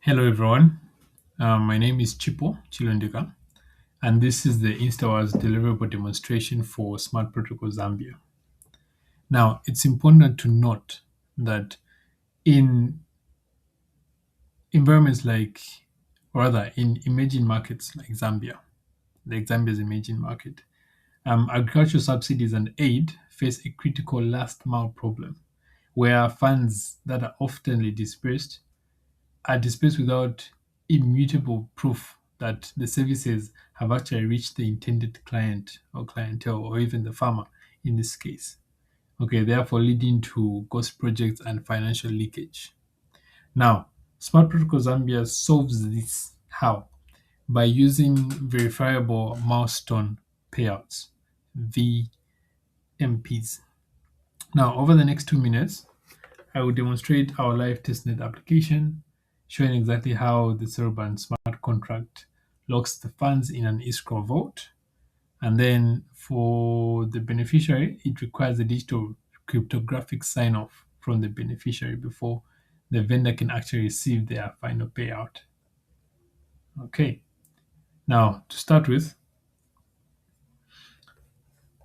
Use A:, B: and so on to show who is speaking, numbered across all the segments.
A: Hello, everyone. My name is Chipo Chilondika, and this is the InstaWars deliverable demonstration for SmartProtocol Zambia. Now, it's important to note that in environments like, or rather, in emerging markets like Zambia's emerging market, agricultural subsidies and aid face a critical last mile problem where funds that are often dispersed are dispersed without immutable proof that the services have actually reached the intended client or clientele or even the farmer in this case. Okay, therefore leading to ghost projects and financial leakage. Now, Smart Protocol Zambia solves this. How? By using verifiable milestone payouts, VMPs. Now, over the next 2 minutes, I will demonstrate our live testnet application, showing exactly how the Soroban smart contract locks the funds in an escrow vault. And then for the beneficiary, it requires a digital cryptographic sign off from the beneficiary before the vendor can actually receive their final payout. Okay, now to start with,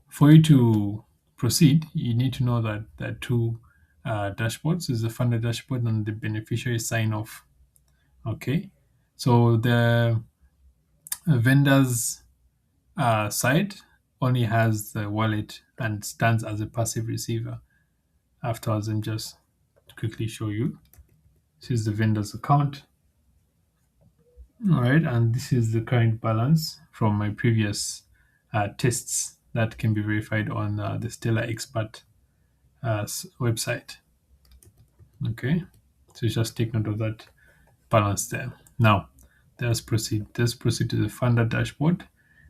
A: for you to proceed, you need to know that there are two dashboards. There's the funder dashboard and the beneficiary sign off. Okay, so the vendor's side only has the wallet and stands as a passive receiver. Afterwards, I'm just quickly show you. This is the vendor's account. All right, and this is the current balance from my previous tests that can be verified on the Stellar Expert website. Okay, so just take note of that balance there. Now, let's proceed. Let's proceed to the funder dashboard.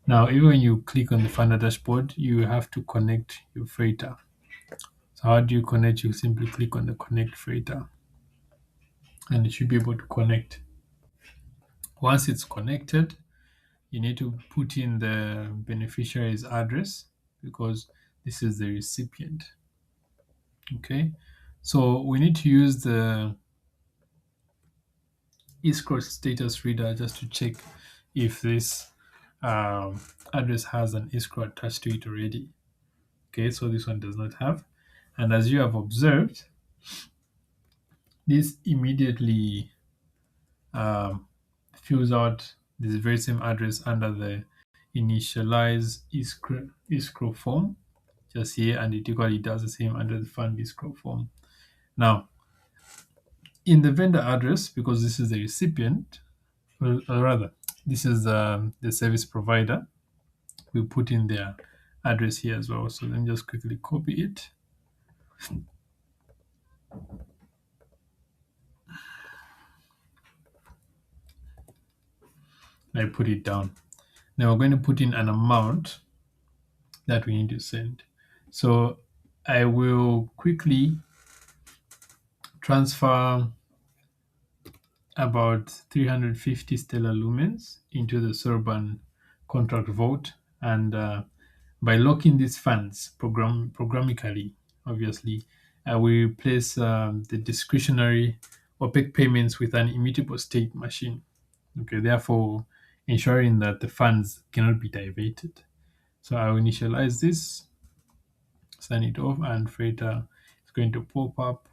A: Now, even when you click on the funder dashboard, you have to connect your freighter. So how do you connect? You simply click on the connect freighter and it should be able to connect. Once it's connected, you need to put in the beneficiary's address because this is the recipient. Okay, so we need to use the escrow status reader just to check if this address has an escrow attached to it already. Okay, so this one does not have. And as you have observed, this immediately um, fills out this very same address under the initialize escrow form just here, and it equally does the same under the fund escrow form. Now, in the vendor address, because this is the recipient, or rather, this is the service provider, we put in their address here as well. So let me just quickly copy it. I put it down. Now we're going to put in an amount that we need to send. So I will quickly transfer about 350 stellar lumens into the Soroban contract vault, and by locking these funds programmatically, obviously, we replace the discretionary opaque payments with an immutable state machine. Okay, therefore ensuring that the funds cannot be diverted. So I'll initialize this, sign it off, and freighter is going to pop up,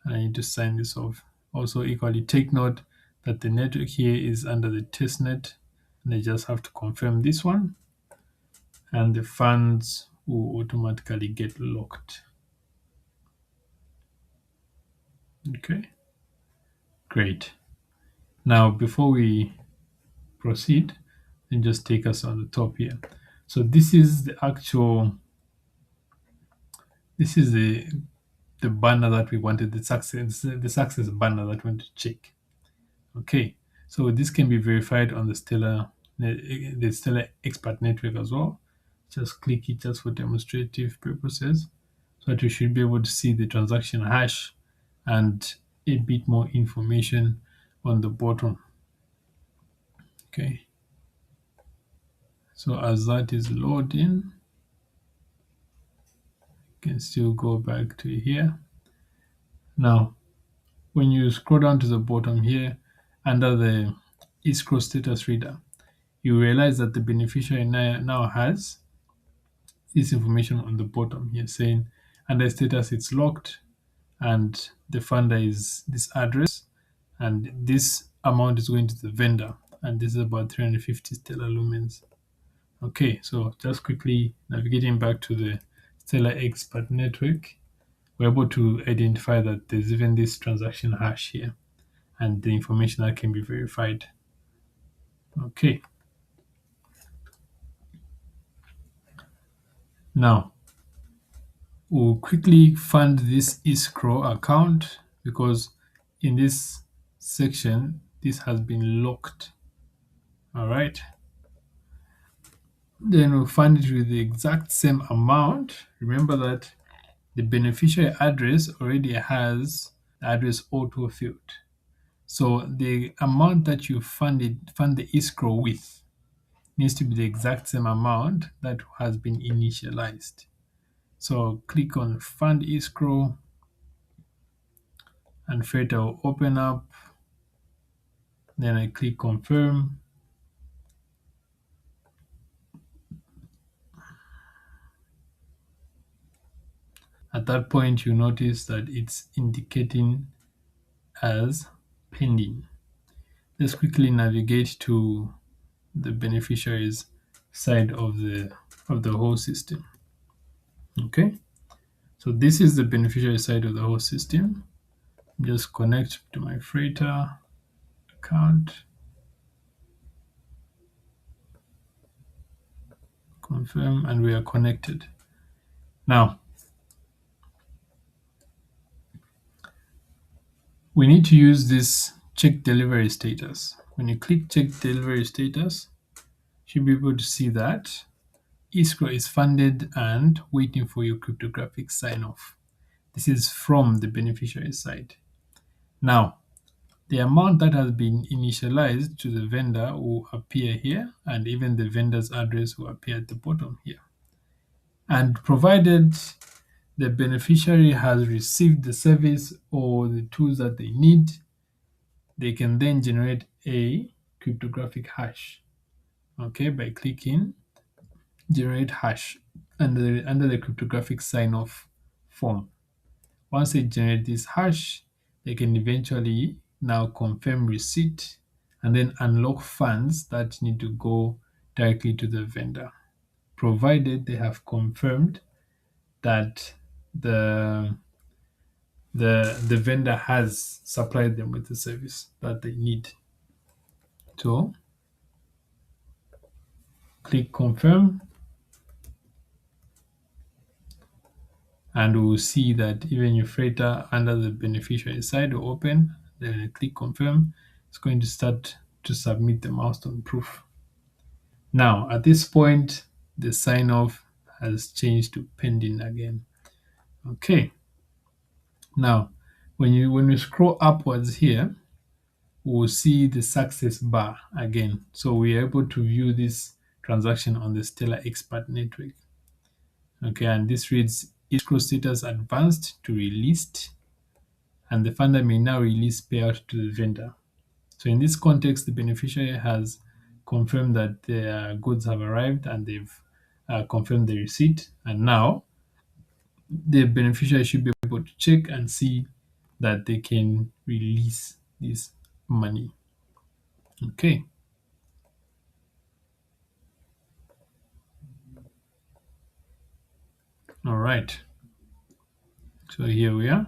A: and I need to sign this off. Also, equally take note that the network here is under the testnet, and I just have to confirm this one, and the funds will automatically get locked. Okay, great. Now, before we proceed, then just take us on the top here. So this is the actual, this is the banner that we wanted, the success banner that we want to check. Okay, so this can be verified on the Stellar Expert network as well. Just click it just for demonstrative purposes, so that you should be able to see the transaction hash and a bit more information on the bottom. Okay, so as that is loading, you can still go back to here. Now, when you scroll down to the bottom here, under the escrow status reader, you realize that the beneficiary now has this information on the bottom here saying under status it's locked and the funder is this address and this amount is going to the vendor and this is about 350 stellar lumens. Okay, so just quickly navigating back to the Stellar Expert network, we're able to identify that there's even this transaction hash here and the information that can be verified. Okay. Now, we'll quickly fund this escrow account because in this section, this has been locked. All right. Then we'll fund it with the exact same amount. Remember that the beneficiary address already has the address auto field. So the amount that you fund the escrow with needs to be the exact same amount that has been initialized. So click on fund escrow and filter will open up. Then I click confirm. At that point, you notice that it's indicating as pending. Let's quickly navigate to the beneficiaries side of the whole system. Okay, so this is the beneficiary side of the whole system. Just connect to my freighter account, confirm, and we are connected. Now, we need to use this check delivery status. When you click check delivery status, you should be able to see that escrow is funded and waiting for your cryptographic sign off. This is from the beneficiary side. Now, the amount that has been initialized to the vendor will appear here, and even the vendor's address will appear at the bottom here. And provided the beneficiary has received the service or the tools that they need, they can then generate a cryptographic hash, okay, by clicking generate hash under the cryptographic sign-off form. Once they generate this hash, they can eventually now confirm receipt and then unlock funds that need to go directly to the vendor, provided they have confirmed that the vendor has supplied them with the service that they need. So click confirm, and we'll see that even your freighter under the beneficiary side will open. Then I click confirm. It's going to start to submit the milestone proof. Now, at this point, the sign off has changed to pending again. Okay. Now, when we scroll upwards here, we'll see the success bar again. So we are able to view this transaction on the Stellar Expert network. Okay, and this reads escrow status advanced to released, and the funder may now release payout to the vendor. So in this context, the beneficiary has confirmed that their goods have arrived and they've confirmed the receipt, and now the beneficiary should be able to check and see that they can release this money. Okay. All right. So here we are.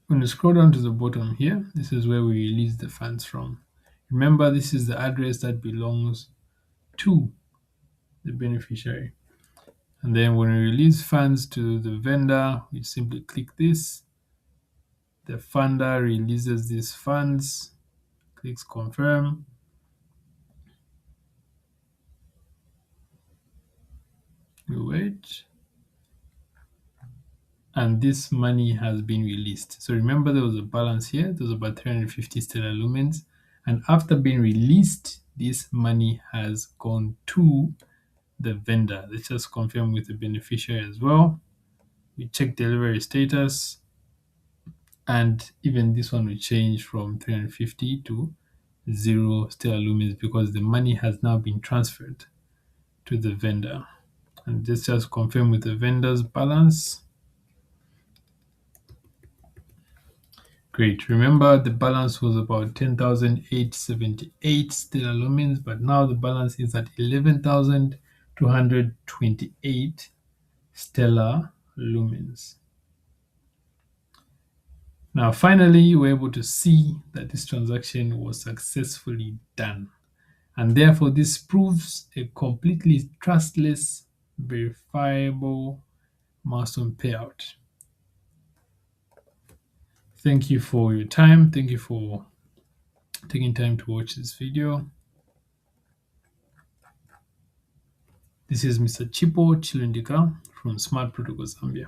A: When you scroll down to the bottom here, this is where we release the funds from. Remember, this is the address that belongs to the beneficiary. And then when we release funds to the vendor, we simply click this. The funder releases these funds, clicks confirm. We wait. And this money has been released. So remember, there was a balance here. There was about 350 stellar lumens. And after being released, this money has gone to the vendor. Let's just confirm with the beneficiary as well. we check delivery status, and even this one will change from 350 to 0 stellar lumens because the money has now been transferred to the vendor. And this just confirm with the vendor's balance. Great. Remember, the balance was about 10,878 stellar lumens, but now the balance is at 11,228 stellar lumens. Now, finally, we're able to see that this transaction was successfully done. And therefore, this proves a completely trustless, verifiable milestone payout. Thank you for your time. Thank you for taking time to watch this video. This is Mr. Chipo Chilundika from SmartProtocol Zambia.